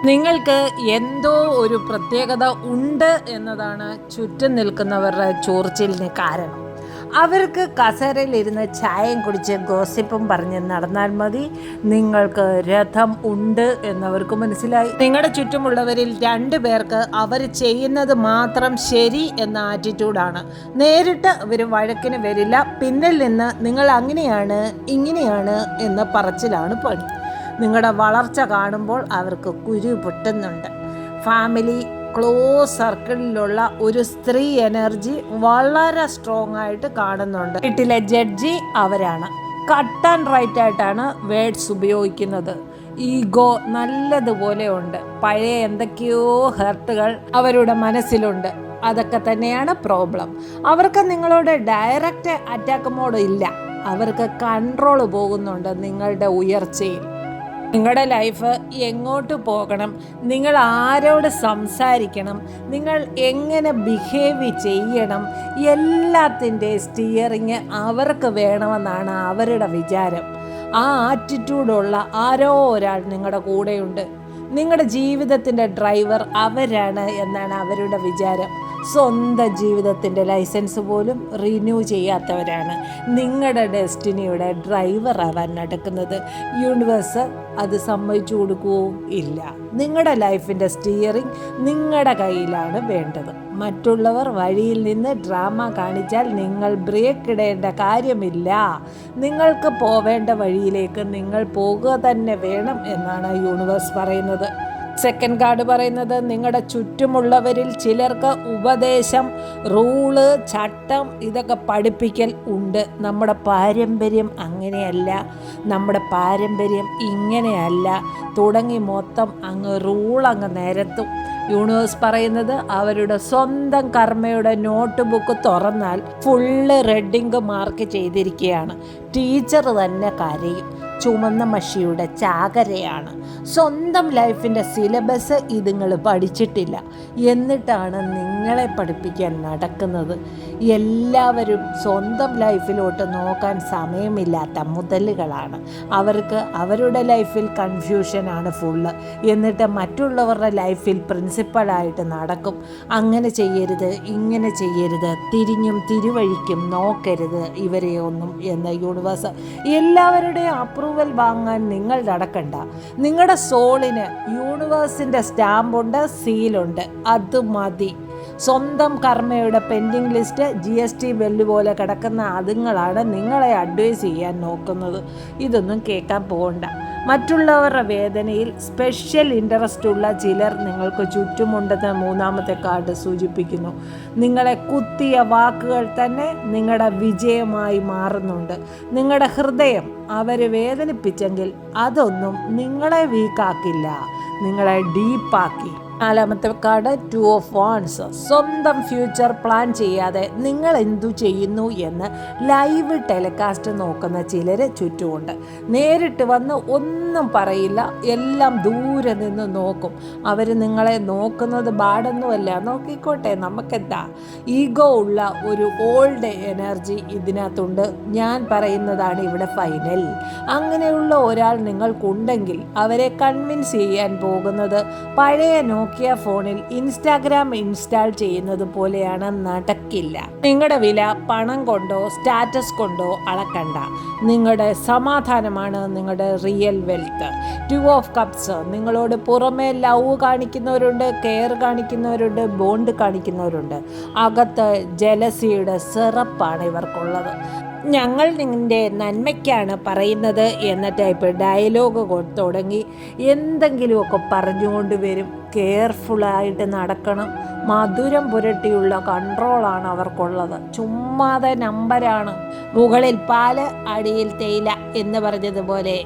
നിങ്ങൾക്ക് എന്തോ ഒരു പ്രത്യേകത ഉണ്ട് എന്നതാണ് ചുറ്റും നിൽക്കുന്നവരുടെ ചൊറിച്ചിലിന് കാരണം. അവർക്ക് കസേരയിലിരുന്ന് ചായയും കുടിച്ച് ഗോസിപ്പും പറഞ്ഞ് നടന്നാൽ മതി, നിങ്ങൾക്ക് രഥം ഉണ്ട് എന്നവർക്ക് മനസ്സിലായി. നിങ്ങളുടെ ചുറ്റുമുള്ളവരിൽ 2 പേർക്ക് അവർ ചെയ്യുന്നത് മാത്രം ശരി എന്ന ആറ്റിറ്റ്യൂഡാണ്. നേരിട്ട് അവർ വഴക്കിന് വരില്ല, പിന്നിൽ നിന്ന് നിങ്ങൾ അങ്ങനെയാണ് ഇങ്ങനെയാണ് എന്ന പറച്ചിലാണ് പണി. നിങ്ങളുടെ വളർച്ച കാണുമ്പോൾ അവർക്ക് കുരു പൊട്ടുന്നുണ്ട്. ഫാമിലി ക്ലോസ് സർക്കിളിലുള്ള ഒരു സ്ത്രീ എനർജി വളരെ സ്ട്രോങ് ആയിട്ട് കാണുന്നുണ്ട്. വീട്ടിലെ ജഡ്ജി അവരാണ്. കട്ട് ആൻഡ് റൈറ്റ് ആയിട്ടാണ് വേർഡ്സ് ഉപയോഗിക്കുന്നത്. ഈഗോ നല്ലതുപോലെ ഉണ്ട്. പഴയ എന്തൊക്കെയോ ഹെർട്ടുകൾ അവരുടെ മനസ്സിലുണ്ട്. അതൊക്കെ തന്നെയാണ് പ്രോബ്ലം. അവർക്ക് നിങ്ങളോട് ഡയറക്റ്റ് അറ്റാക്ക് മോഡ് ഇല്ല. അവർക്ക് കൺട്രോൾ പോകുന്നുണ്ട് നിങ്ങളുടെ ഉയർച്ചയിൽ. നിങ്ങളുടെ ലൈഫ് എങ്ങോട്ട് പോകണം, നിങ്ങൾ ആരോട് സംസാരിക്കണം, നിങ്ങൾ എങ്ങനെ ബിഹേവ് ചെയ്യണം, എല്ലാത്തിൻ്റെ സ്റ്റിയറിങ് അവർക്ക് വേണമെന്നാണ് അവരുടെ വിചാരം. ആ ആറ്റിറ്റ്യൂഡുള്ള ആരോ ഒരാൾ നിങ്ങളുടെ കൂടെയുണ്ട്. നിങ്ങളുടെ ജീവിതത്തിൻ്റെ ഡ്രൈവർ അവരാണ് എന്നാണ് അവരുടെ വിചാരം. സ്വന്തം ജീവിതത്തിൻ്റെ ലൈസൻസ് പോലും റിന്യൂ ചെയ്യാത്തവരാണ് നിങ്ങളുടെ ഡെസ്റ്റിനിയുടെ ഡ്രൈവർ ആവാൻ നടക്കുന്നത്. യൂണിവേഴ്സ് അത് സമ്മതിച്ചു കൊടുക്കുകയും ഇല്ല. നിങ്ങളുടെ ലൈഫിൻ്റെ സ്റ്റിയറിംഗ് നിങ്ങളുടെ കയ്യിലാണ് വേണ്ടത്. മറ്റുള്ളവർ വഴിയിൽ നിന്ന് ഡ്രാമ കാണിച്ചാൽ നിങ്ങൾ ബ്രേക്ക് ഇടേണ്ട കാര്യമില്ല. നിങ്ങൾക്ക് പോവേണ്ട വഴിയിലേക്ക് നിങ്ങൾ പോകുക തന്നെ വേണം എന്നാണ് യൂണിവേഴ്സ് പറയുന്നത്. സെക്കൻഡ് കാർഡ് പറയുന്നത് നിങ്ങളുടെ ചുറ്റുമുള്ളവരിൽ ചിലർക്ക് ഉപദേശം, റൂള്, ചട്ടം ഇതൊക്കെ പഠിപ്പിക്കൽ ഉണ്ട്. നമ്മുടെ പാരമ്പര്യം അങ്ങനെയല്ല, നമ്മുടെ പാരമ്പര്യം ഇങ്ങനെയല്ല തുടങ്ങി മൊത്തം അങ്ങ് റൂളങ്ങ് നിരത്തും. യൂണിവേഴ്സ് പറയുന്നത് അവരുടെ സ്വന്തം കർമ്മയുടെ നോട്ട് ബുക്ക് തുറന്നാൽ ഫുള്ള് റെഡിങ് മാർക്ക് ചെയ്തിരിക്കുകയാണ്. ടീച്ചർ തന്നെ കരയും. ചുമന്ന മഷിയുടെ ചാകരയാണ്. സ്വന്തം ലൈഫിൻ്റെ സിലബസ് ഇതുങ്ങൾ പഠിച്ചിട്ടില്ല, എന്നിട്ടാണ് നിങ്ങളെ പഠിപ്പിക്കാൻ നടക്കുന്നത്. എല്ലാവരും സ്വന്തം ലൈഫിലോട്ട് നോക്കാൻ സമയമില്ലാത്ത മുതലുകളാണ്. അവർക്ക് അവരുടെ ലൈഫിൽ കൺഫ്യൂഷനാണ് ഫുള്ള്, എന്നിട്ട് മറ്റുള്ളവരുടെ ലൈഫിൽ പ്രിൻസിപ്പളായിട്ട് നടക്കും. അങ്ങനെ ചെയ്യരുത്, ഇങ്ങനെ ചെയ്യരുത്, തിരിഞ്ഞും തിരുവഴിക്കും നോക്കരുത് ഇവരെയൊന്നും എന്ന യൂണിവേഴ്സ്. എല്ലാവരുടെയും അപ്രൂവൽ വാങ്ങാൻ നിങ്ങൾ നടക്കണ്ട. നിങ്ങളുടെ സോളിന് യൂണിവേഴ്സിൻ്റെ സ്റ്റാമ്പുണ്ട്, സീലുണ്ട്, അത് മതി. സ്വന്തം കർമ്മയുടെ പെൻഡിങ് ലിസ്റ്റ് GST ബെല്ല് പോലെ കിടക്കുന്ന അതുങ്ങളാണ് നിങ്ങളെ അഡ്വൈസ് ചെയ്യാൻ നോക്കുന്നത്. ഇതൊന്നും കേൾക്കാൻ പോകണ്ട. മറ്റുള്ളവരുടെ വേദനയിൽ സ്പെഷ്യൽ ഇൻട്രസ്റ്റ് ഉള്ള ചിലർ നിങ്ങൾക്ക് ചുറ്റുമുണ്ടെന്ന് മൂന്നാമത്തെ കാർഡ് സൂചിപ്പിക്കുന്നു. നിങ്ങളെ കുത്തിയ വാക്കുകൾ തന്നെ നിങ്ങളുടെ വിജയമായി മാറുന്നുണ്ട്. നിങ്ങളുടെ ഹൃദയം അവർ വേദനിപ്പിച്ചെങ്കിൽ അതൊന്നും നിങ്ങളെ വീക്കാക്കില്ല, നിങ്ങളെ ഡീപ്പാക്കി. നാലാമത്തെ കാർഡ് 2 of Wands. സ്വന്തം ഫ്യൂച്ചർ പ്ലാൻ ചെയ്യാതെ നിങ്ങൾ എന്തു ചെയ്യുന്നു എന്ന് ലൈവ് ടെലികാസ്റ്റ് നോക്കുന്ന ചിലർ ചുറ്റുമുണ്ട്. നേരിട്ട് വന്ന് ഒന്നും പറയില്ല, എല്ലാം ദൂരെ നിന്ന് നോക്കും. അവർ നിങ്ങളെ നോക്കുന്നത് ബാഡൊന്നുമല്ല, നോക്കിക്കോട്ടെ നമുക്കെന്താ. ഈഗോ ഉള്ള ഒരു ഓൾഡ് എനർജി ഇതിനകത്തുണ്ട്. ഞാൻ പറയുന്നതാണ് ഇവിടെ ഫൈനൽ. അങ്ങനെയുള്ള ഒരാൾ നിങ്ങൾക്കുണ്ടെങ്കിൽ അവരെ കൺവിൻസ് ചെയ്യാൻ പോകുന്നത് പഴയ നോക്കിയ ഫോണിൽ ഇൻസ്റ്റാഗ്രാം ഇൻസ്റ്റാൾ ചെയ്യുന്നത് പോലെയാണ്. നടക്കില്ല. നിങ്ങളുടെ വില പണം കൊണ്ടോ സ്റ്റാറ്റസ് കൊണ്ടോ അളക്കണ്ട. നിങ്ങളുടെ സമാധാനമാണ് നിങ്ങളുടെ റിയൽ വെൽത്ത്. 2 of Cups. നിങ്ങളോട് പുറമേ ലവ് കാണിക്കുന്നവരുണ്ട്, കെയർ കാണിക്കുന്നവരുണ്ട്, ബോണ്ട് കാണിക്കുന്നവരുണ്ട്. അകത്ത് ജലസിയുടെ സിറപ്പാണ് ഇവർക്കുള്ളത്. ഞങ്ങൾ നിങ്ങളുടെ നന്മയ്ക്കാണ് പറയുന്നത് എന്ന ടൈപ്പ് ഡയലോഗ് തുടങ്ങി എന്തെങ്കിലുമൊക്കെ പറഞ്ഞുകൊണ്ട് വരും. കെയർഫുള്ളായിട്ട് നടക്കണം. മധുരം പുരട്ടിയുള്ള കൺട്രോളാണ് അവർക്കുള്ളത്. ചുമ്മാതെ നമ്പരാണ്. മുകളിൽ പാല്, അടിയിൽ തേയില എന്ന് പറഞ്ഞതുപോലെ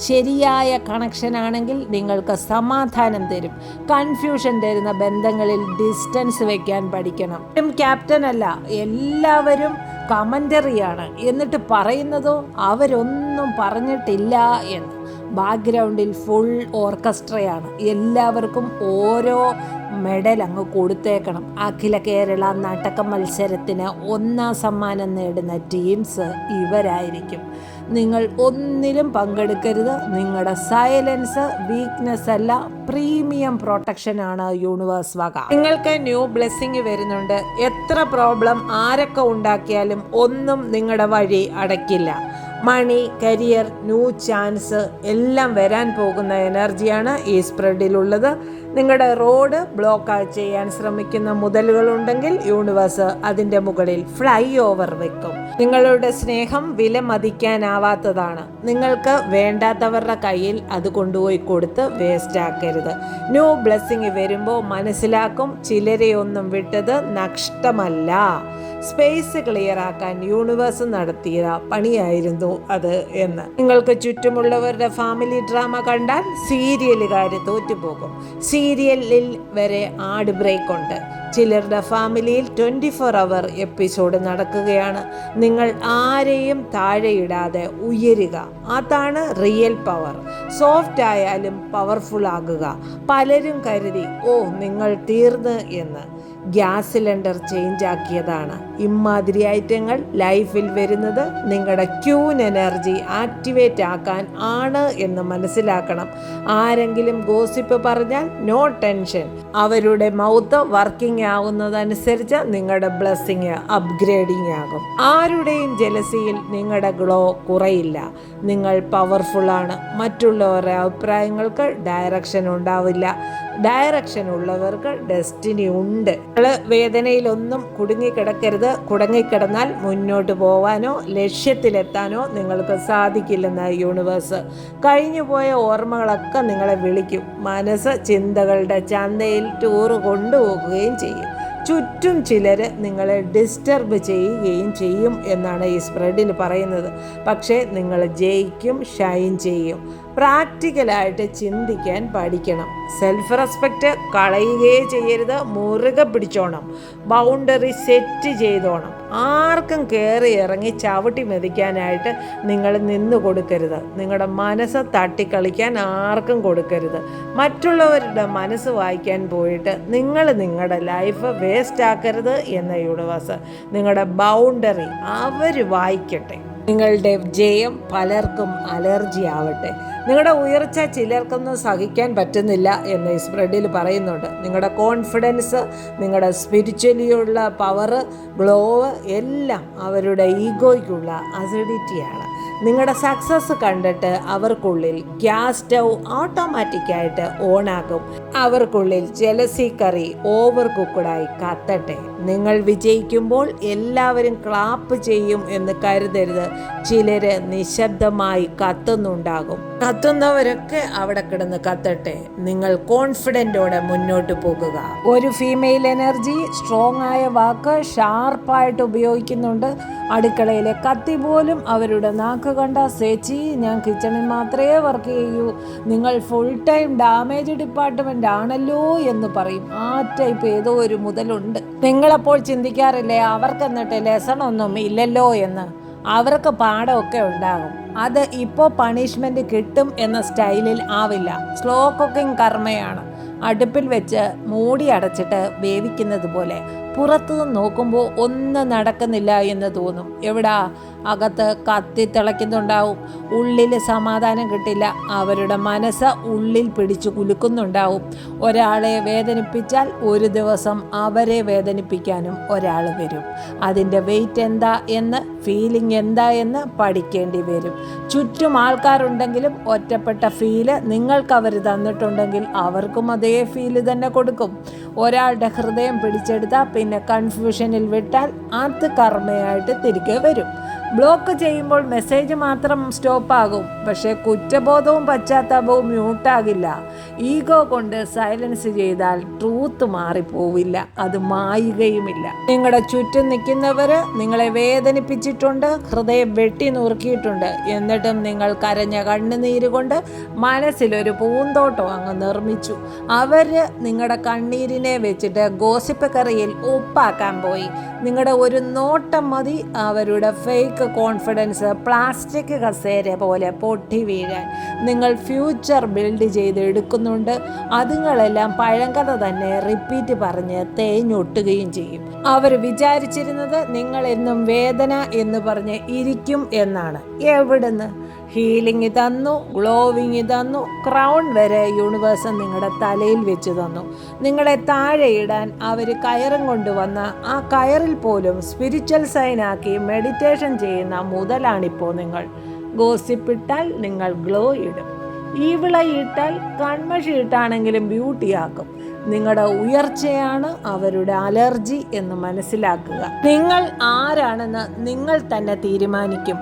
ശരിയായ കണക്ഷനാണെങ്കിൽ നിങ്ങൾക്ക് സമാധാനം തരും. കൺഫ്യൂഷൻ തരുന്ന ബന്ധങ്ങളിൽ ഡിസ്റ്റൻസ് വെക്കാൻ പഠിക്കണം. ക്യാപ്റ്റൻ അല്ല, എല്ലാവരും കമൻ്ററിയാണ്. എന്നിട്ട് പറയുന്നതോ അവരൊന്നും പറഞ്ഞിട്ടില്ല എന്ന്. ബാക്ക്ഗ്രൗണ്ടിൽ ഫുൾ ഓർക്കസ്ട്രയാണ്. എല്ലാവർക്കും ഓരോ മെഡൽ അങ്ങ് കൊടുത്തേക്കണം. അഖില കേരള നാടക മത്സരത്തിന് 1ാം സമ്മാനം നേടുന്ന ടീംസ് ഇവരായിരിക്കും. നിങ്ങൾ ഒന്നിലും പങ്കെടുക്കരുത്. നിങ്ങളുടെ സൈലൻസ് വീക്ക്നെസ് അല്ല, പ്രീമിയം പ്രൊട്ടക്ഷൻ ആണ് യൂണിവേഴ്സ് വക. നിങ്ങൾക്ക് ന്യൂ ബ്ലെസ്സിങ് വരുന്നുണ്ട്. എത്ര പ്രോബ്ലം ആരൊക്കെ ഉണ്ടാക്കിയാലും ഒന്നും നിങ്ങളുടെ വഴി അടയ്ക്കില്ല. മണി, കരിയർ, ന്യൂ ചാൻസ് എല്ലാം വരാൻ പോകുന്ന എനർജിയാണ് ഈ സ്പ്രെഡിലുള്ളത്. നിങ്ങളുടെ റോഡ് ബ്ലോക്ക് ചെയ്യാൻ ശ്രമിക്കുന്ന മുതലുകളുണ്ടെങ്കിൽ യൂണിവേഴ്സ് അതിൻ്റെ മുകളിൽ ഫ്ലൈ ഓവർ വെക്കും. നിങ്ങളുടെ സ്നേഹം വില മതിക്കാനാവാത്തതാണ്. നിങ്ങൾക്ക് വേണ്ടാത്തവരുടെ കയ്യിൽ അത് കൊണ്ടുപോയി കൊടുത്ത് വേസ്റ്റ് ആക്കരുത്. ന്യൂ ബ്ലെസ്സിങ് വരുമ്പോൾ മനസ്സിലാക്കും, ചിലരെ ഒന്നും വിട്ടത് നഷ്ടമല്ല. സ്പേസ് ക്ലിയർ ആക്കാൻ യൂണിവേഴ്സ് നടത്തിയ പണിയായിരുന്നു അത് എന്ന്. നിങ്ങൾക്ക് ചുറ്റുമുള്ളവരുടെ ഫാമിലി ഡ്രാമ കണ്ടാൽ സീരിയലുകാർ തോറ്റുപോകും. സീരിയലിൽ വരെ ആഡ് ബ്രേക്ക് ഉണ്ട്. ചിലരുടെ ഫാമിലിയിൽ 24 അവർ എപ്പിസോഡ് നടക്കുകയാണ്. നിങ്ങൾ ആരെയും താഴെയിടാതെ ഉയരുക, അതാണ് റിയൽ പവർ. സോഫ്റ്റ് ആയാലും പവർഫുൾ ആകുക. പലരും കരുതി നിങ്ങൾ തീർന്ന് എന്ന്. ഗ്യാസ് സിലിണ്ടർ ചേഞ്ച് ആക്കിയതാണ്. ഇമാതിരി ഐറ്റങ്ങൾ ലൈഫിൽ വരുന്നത് നിങ്ങളുടെ ക്യൂൻ എനർജി ആക്ടിവേറ്റ് ആക്കാൻ ആണ് എന്ന് മനസ്സിലാക്കണം. ആരെങ്കിലും ഗോസിപ്പ് പറഞ്ഞാൽ നോ ടെൻഷൻ. അവരുടെ മൗത്ത് വർക്കിംഗ് ആവുന്നതനുസരിച്ച് നിങ്ങളുടെ ബ്ലെസ്സിങ് അപ്ഗ്രേഡിങ് ആകും. ആരുടെയും ജലസിയിൽ നിങ്ങളുടെ ഗ്ലോ കുറയില്ല. നിങ്ങൾ പവർഫുള്ളാണ്. മറ്റുള്ളവരുടെ അഭിപ്രായങ്ങൾക്ക് ഡയറക്ഷൻ ഉണ്ടാവില്ല. ഡയറക്ഷൻ ഉള്ളവർക്ക് ഡെസ്റ്റിനി ഉണ്ട്. വേദനയിലൊന്നും കുടുങ്ങിക്കിടക്കരുത്. കുടുങ്ങിക്കിടന്നാൽ മുന്നോട്ട് പോവാനോ ലക്ഷ്യത്തിലെത്താനോ നിങ്ങൾക്ക് സാധിക്കില്ലെന്ന യൂണിവേഴ്സ്. കഴിഞ്ഞുപോയ ഓർമ്മകളൊക്കെ നിങ്ങളെ വിളിക്കും. മനസ്സ് ചിന്തകളുടെ ചന്തയിൽ ടൂറ് കൊണ്ടുപോകുകയും ചെയ്യും. ചുറ്റും ചിലർ നിങ്ങളെ ഡിസ്റ്റർബ് ചെയ്യുകയും ചെയ്യും എന്നാണ് ഈ സ്പ്രെഡിൽ പറയുന്നത്. പക്ഷേ നിങ്ങൾ ജയിക്കും, ഷൈൻ ചെയ്യും. പ്രാക്ടിക്കലായിട്ട് ചിന്തിക്കാൻ പഠിക്കണം. സെൽഫ് റെസ്പെക്റ്റ് കളയുകയേ ചെയ്യരുത്. മുറുകെ പിടിച്ചോണം. Boundary set ചെയ്തോണം. ആർക്കും കയറി ഇറങ്ങി ചവിട്ടി മെതിക്കാനായിട്ട് നിങ്ങൾ നിന്ന് കൊടുക്കരുത്. നിങ്ങളുടെ മനസ്സ് തട്ടിക്കളിക്കാൻ ആർക്കും കൊടുക്കരുത്. മറ്റുള്ളവരുടെ മനസ്സ് വായിക്കാൻ പോയിട്ട് നിങ്ങൾ നിങ്ങളുടെ ലൈഫ് വേസ്റ്റ് ആക്കരുത് എന്ന യൂണിവേഴ്സ്. നിങ്ങളുടെ ബൗണ്ടറി അവർ വായിക്കട്ടെ. നിങ്ങളുടെ ജയം പലർക്കും അലർജി ആവട്ടെ. നിങ്ങളുടെ ഉയർച്ച ചിലർക്കൊന്നും സഹിക്കാൻ പറ്റുന്നില്ല എന്ന് ഈ സ്പ്രെഡിൽ പറയുന്നുണ്ട്. നിങ്ങളുടെ കോൺഫിഡൻസ്, നിങ്ങളുടെ സ്പിരിച്വലിയുള്ള പവർ, ഗ്ലോ എല്ലാം അവരുടെ ഈഗോയ്ക്കുള്ള അസിഡിറ്റിയാണ്. നിങ്ങളുടെ സക്സസ് കണ്ടിട്ട് അവർക്കുള്ളിൽ ഗ്യാസ് സ്റ്റൗ ഓട്ടോമാറ്റിക്കായിട്ട് ഓണാകും. അവർക്കുള്ളിൽ ജലസി കറി ഓവർ കുക്കഡായി കത്തട്ടെ. നിങ്ങൾ വിജയിക്കുമ്പോൾ എല്ലാവരും ക്ലാപ്പ് ചെയ്യും എന്ന് കരുതരുത്. ചിലര് നിശബ്ദമായി കത്തുന്നുണ്ടാകും. കത്തുന്നവരൊക്കെ അവിടെ കിടന്ന് കത്തട്ടെ. നിങ്ങൾ കോൺഫിഡൻറ്റോടെ മുന്നോട്ട് പോകുക. ഒരു ഫീമെയിൽ എനർജി സ്ട്രോങ് ആയ വാക്ക് ഷാർപ്പായിട്ട് ഉപയോഗിക്കുന്നുണ്ട്. അടുക്കളയിലെ കത്തി പോലും അവരുടെ നാക്ക് കണ്ട ചേച്ചി ഞാൻ കിച്ചണിൽ മാത്രമേ വർക്ക് ചെയ്യൂ, നിങ്ങൾ ഫുൾ ടൈം ഡാമേജ് ഡിപ്പാർട്ട്മെൻ്റ് ആണല്ലോ എന്ന് പറയും. ആ ടൈപ്പ് ഏതോ ഒരു മുതലുണ്ട്. നിങ്ങളപ്പോൾ ചിന്തിക്കാറില്ലേ അവർക്ക് എന്നിട്ട് ലെസൺ ഒന്നും ഇല്ലല്ലോ എന്ന്? അവർക്ക് പാഠമൊക്കെ ഉണ്ടാകും. അത് ഇപ്പോൾ പണിഷ്മെൻറ്റ് കിട്ടും എന്ന സ്റ്റൈലിൽ ആവില്ല. സ്ലോ കുക്കിംഗ് കർമ്മയാണ്. അടുപ്പിൽ വെച്ച് മൂടി അടച്ചിട്ട് വേവിക്കുന്നത് പോലെ. പുറത്തുനിന്ന് നോക്കുമ്പോൾ ഒന്നും നടക്കുന്നില്ല എന്ന് തോന്നും. എവിടാ അകത്ത് കത്തി തിളയ്ക്കുന്നുണ്ടാവും. ഉള്ളിൽ സമാധാനം കിട്ടില്ല. അവരുടെ മനസ്സ് ഉള്ളിൽ പിടിച്ചു കുലുക്കുന്നുണ്ടാവും. ഒരാളെ വേദനിപ്പിച്ചാൽ ഒരു ദിവസം അവരെ വേദനിപ്പിക്കാനും ഒരാൾ വരും. അതിൻ്റെ വെയിറ്റ് എന്താ എന്ന്, ഫീലിംഗ് എന്താ എന്ന് പഠിക്കേണ്ടി വരും. ചുറ്റും ആൾക്കാരുണ്ടെങ്കിലും ഒറ്റപ്പെട്ട ഫീല് നിങ്ങൾക്ക് അവർ തന്നിട്ടുണ്ടെങ്കിൽ അവർക്കും അതേ ഫീല് തന്നെ കൊടുക്കും. ഒരാളുടെ ഹൃദയം പിടിച്ചെടുത്താൽ പിന്നെ കൺഫ്യൂഷനിൽ വിട്ടാൽ അത് കർമ്മയായിട്ട് തിരികെ വരും. ബ്ലോക്ക് ചെയ്യുമ്പോൾ മെസ്സേജ് മാത്രം സ്റ്റോപ്പാകും. പക്ഷേ കുറ്റബോധവും പശ്ചാത്താപവും മ്യൂട്ടാകില്ല. ഈഗോ കൊണ്ട് സൈലൻസ് ചെയ്താൽ ട്രൂത്ത് മാറിപ്പോവില്ല. അത് മായുകയുമില്ല. നിങ്ങളുടെ ചുറ്റും നിൽക്കുന്നവർ നിങ്ങളെ വേദനിപ്പിച്ചിട്ടുണ്ട്, ഹൃദയം വെട്ടി നുറുക്കിയിട്ടുണ്ട്. എന്നിട്ടും നിങ്ങൾ കരഞ്ഞ കണ്ണുനീര് കൊണ്ട് മനസ്സിലൊരു പൂന്തോട്ടം അങ്ങ് നിർമ്മിച്ചു. അവർ നിങ്ങളുടെ കണ്ണീരിനെ വെച്ചിട്ട് ഗോസിപ്പ് കറിയിൽ ഉപ്പാക്കാൻ പോയി. നിങ്ങളുടെ ഒരു നോട്ടം മതി അവരുടെ ഫേക്ക് ഫേക്ക് കോൺഫിഡൻസ്, പ്ലാസ്റ്റിക് കസേര പോലെ പൊട്ടി വീഴാൻ നിങ്ങൾ ഫ്യൂച്ചർ ബിൽഡ് ചെയ്ത് എടുക്കുന്നുണ്ട്. അതുങ്ങളെല്ലാം പഴങ്കഥ തന്നെ റിപ്പീറ്റ് പറഞ്ഞ് തേഞ്ഞൊട്ടുകയും ചെയ്യും. അവർ വിചാരിച്ചിരുന്നത് നിങ്ങൾ എന്നും വേദന എന്ന് പറഞ്ഞ് ഇരിക്കും എന്നാണ്. എവിടുന്ന്? ഹീലിംഗ് തന്നു, ഗ്ലോവിങ് തന്നു, ക്രൗൺ വരെ യൂണിവേഴ്സ് നിങ്ങളുടെ തലയിൽ വെച്ച് തന്നു. നിങ്ങളെ താഴെ ഇടാൻ അവർ കയറും കൊണ്ടുവന്ന ആ കയറിൽ പോലും സ്പിരിച്വൽ സൈനാക്കി മെഡിറ്റേഷൻ ചെയ്യുന്ന മുതലാണിപ്പോൾ നിങ്ങൾ. ഗോസിപ്പിട്ടാൽ നിങ്ങൾ ഗ്ലോ ഇടും, ഈവിളയിട്ടാൽ കൺമഷി ഇട്ടാണെങ്കിലും ബ്യൂട്ടിയാക്കും. നിങ്ങളുടെ ഉയർച്ചയാണ് അവരുടെ അലർജി എന്ന് മനസ്സിലാക്കുക. നിങ്ങൾ ആരാണെന്ന് നിങ്ങൾ തന്നെ തീരുമാനിക്കും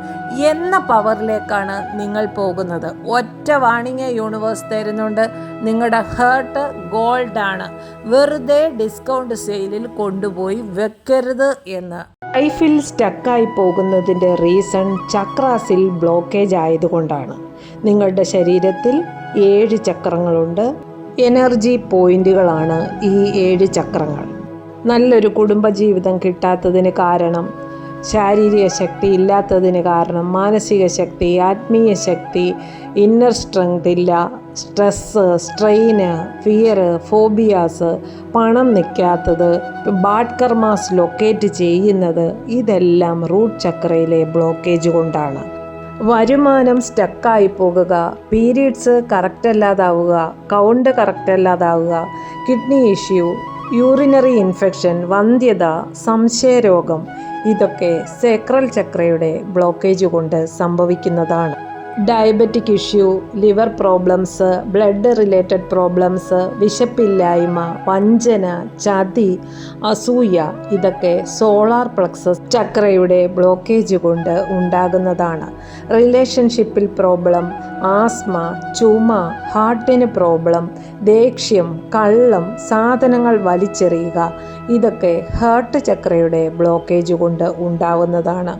എന്ന പവറിലേക്കാണ് നിങ്ങൾ പോകുന്നത്. ഒറ്റ വാണിംഗ് യൂണിവേഴ്സ് തരുന്നുണ്ട്, നിങ്ങളുടെ ഹേർട്ട് ഗോൾഡാണ്, വെറുതെ ഡിസ്കൗണ്ട് സെയിലിൽ കൊണ്ടുപോയി വെക്കരുത് എന്ന്. ലൈഫിൽ സ്റ്റക്കായി പോകുന്നതിൻ്റെ റീസൺ ചക്രാസിൽ ബ്ലോക്കേജ് ആയതുകൊണ്ടാണ്. നിങ്ങളുടെ ശരീരത്തിൽ 7 ചക്രങ്ങളുണ്ട്. എനർജി പോയിന്റുകളാണ് ഈ 7 ചക്രങ്ങൾ. നല്ലൊരു കുടുംബജീവിതം കിട്ടാത്തതിന് കാരണം, ശാരീരിക ശക്തി ഇല്ലാത്തതിന് കാരണം, മാനസിക ശക്തി, ആത്മീയ ശക്തി, ഇന്നർ സ്ട്രെങ്ത് ഇല്ല, സ്ട്രെസ്സ്, സ്ട്രെയിന്, ഫിയർ, ഫോബിയാസ്, പണം നിൽക്കാത്തത്, ബാഡ് കർമാസ് ലൊക്കേറ്റ് ചെയ്യുന്നത്, ഇതെല്ലാം റൂട്ട് ചക്രയിലെ ബ്ലോക്കേജ് കൊണ്ടാണ്. വരുമാനം സ്റ്റക്കായി പോകുക, പീരീഡ്സ് കറക്റ്റ് അല്ലാതാവുക, കൗണ്ട് കറക്റ്റ് അല്ലാതാവുക, കിഡ്നി ഇഷ്യൂ, യൂറിനറി ഇൻഫെക്ഷൻ, വന്ധ്യത, സംശയരോഗം, ഇതൊക്കെ സേക്രൽ ചക്രയുടെ ബ്ലോക്കേജ് കൊണ്ട് സംഭവിക്കുന്നതാണ്. Diabetic issue, liver problems, blood related problems, വിശപ്പില്ലായ്മ, വഞ്ചന, ചതി, അസൂയ, ഇതൊക്കെ സോളാർ പ്ലക്സസ് ചക്രയുടെ ബ്ലോക്കേജ് കൊണ്ട് ഉണ്ടാകുന്നതാണ്. റിലേഷൻഷിപ്പിൽ പ്രോബ്ലം, ആസ്മ, ചുമ, ഹാർട്ടിന് പ്രോബ്ലം, ദേഷ്യം, കള്ളം, സാധനങ്ങൾ വലിച്ചെറിയുക, ഇതൊക്കെ ഹേർട്ട് ചക്രയുടെ ബ്ലോക്കേജ് കൊണ്ട് ഉണ്ടാകുന്നതാണ്.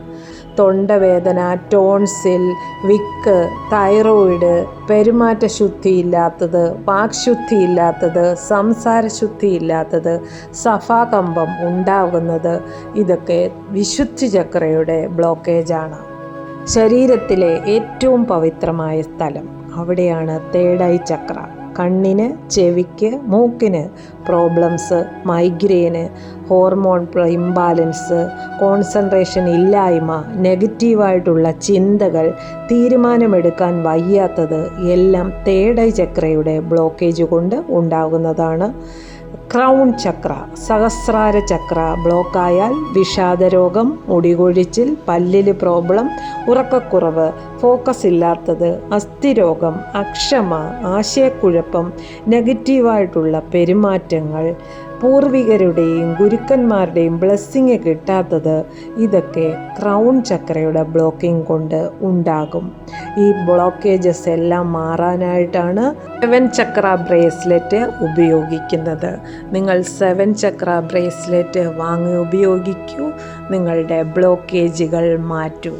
തൊണ്ടവേദന, ടോൺസിൽ, വിക്ക്, തൈറോയിഡ്, പെരുമാറ്റശുദ്ധിയില്ലാത്തത്, വാക്ശുദ്ധിയില്ലാത്തത്, സംസാരശുദ്ധിയില്ലാത്തത്, സഫാകമ്പം ഉണ്ടാകുന്നത്, ഇതൊക്കെ വിശുദ്ധി ചക്രയുടെ ബ്ലോക്കേജാണ്. ശരീരത്തിലെ ഏറ്റവും പവിത്രമായ സ്ഥലം അവിടെയാണ് തേർഡ് ഐ ചക്ര. കണ്ണിന്, ചെവിക്ക്, മൂക്കിന് problems, migraine, hormone imbalance, concentration ഇല്ലായ്മ, നെഗറ്റീവായിട്ടുള്ള ചിന്തകൾ, തീരുമാനമെടുക്കാൻ വയ്യാത്തത് എല്ലാം തേർഡ് ഐ ചക്രയുടെ ബ്ലോക്കേജ് കൊണ്ട് ഉണ്ടാകുന്നതാണ്. ക്രൗൺ ചക്ര, സഹസ്രാര ചക്ര ബ്ലോക്കായാൽ വിഷാദരോഗം, മുടികൊഴിച്ചിൽ, പല്ലിൽ പ്രോബ്ലം, ഉറക്കക്കുറവ്, ഫോക്കസ് ഇല്ലാത്തത്, അസ്ഥിരോഗം, അക്ഷമ, ആശയക്കുഴപ്പം, നെഗറ്റീവായിട്ടുള്ള പെരുമാറ്റങ്ങൾ, പൂർവികരുടെയും ഗുരുക്കന്മാരുടെയും ബ്ലെസ്സിങ് കിട്ടാത്തത്, ഇതൊക്കെ ക്രൗൺ ചക്രയുടെ ബ്ലോക്കിംഗ് കൊണ്ട് ഉണ്ടാകും. ഈ ബ്ലോക്കേജസ് എല്ലാം മാറാനായിട്ടാണ് 7 ചക്ര ബ്രേസ്ലെറ്റ് ഉപയോഗിക്കുന്നത്. നിങ്ങൾ 7 ചക്ര ബ്രേസ്ലെറ്റ് വാങ്ങി ഉപയോഗിക്കൂ, നിങ്ങളുടെ ബ്ലോക്കേജുകൾ മാറ്റൂ.